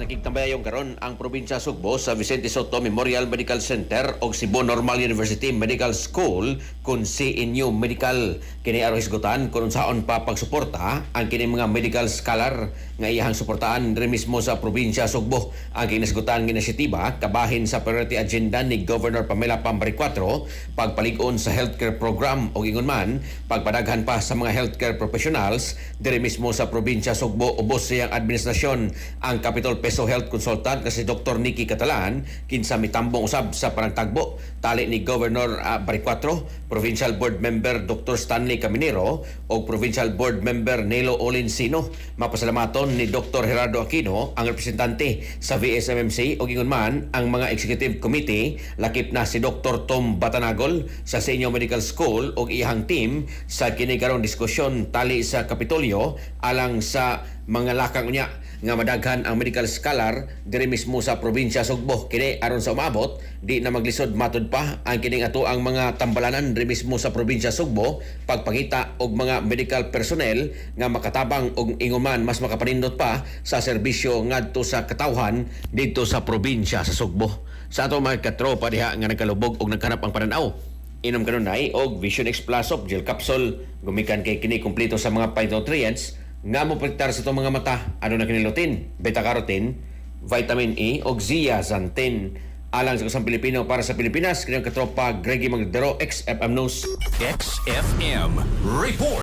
nakigtambayayong karon ang probinsya Sugbo sa Vicente Soto Memorial Medical Center o Cebu Normal University Medical School kun CNU Medical. Kini aro hisgutan kung unsaon pa pagsuporta ang kini mga medical scholar nga iyahang suportaan diri mismo sa probinsya Sugbo. Ang kinasgutan nga inisyatiba kabahin sa priority agenda ni Governor Pamela Pambari 4 pagpalig-on sa healthcare program o ingon man pagpadaghan pa sa mga healthcare professionals diri mismo sa probinsya Sugbo. Ubos siyang administrasyon ang Capital Peso Health Consultant kasi Dr. Nikki Catalan kinsa mitambong usab sa panagtagbo tali ni Governor Baricuatro, Provincial Board Member Dr. Stanley Caminero o Provincial Board Member Nelo Olinsino. Mapasalamaton ni Dr. Gerardo Aquino ang representante sa VSMMC o gingon man ang mga Executive Committee lakip na si Dr. Tom Batanagol sa Senior Medical School o iyahang team sa kini karong diskusyon tali sa Kapitolyo alang sa mga lakang niya nga madaghan ang medical scholar diri mismo sa probinsya Sugbo. Kini aron sa umabot di na maglisod matud pa ang kining ato ang mga tambalanan diri mismo sa probinsya Sugbo pagpangita og mga medical personnel nga makatabang og inguman mas makapanindot pa sa serbisyo ngadto sa katawhan dito sa probinsya sa Sugbo. Sa ato mga katropa diha nga nagkalubog og naghanap ang pananaw, inom kanunay og Vision X Plus of Gel Capsule gumikan kay kini kumpleto sa mga phytonutrients nga mo protektar sa itong mga mata. Ano na kinilutin? Beta-carotene, vitamin E o zeaxanthin. Alang sa kusang Pilipino para sa Pilipinas, kanyang katropa Greggy Magdero, XFM News. XFM Report.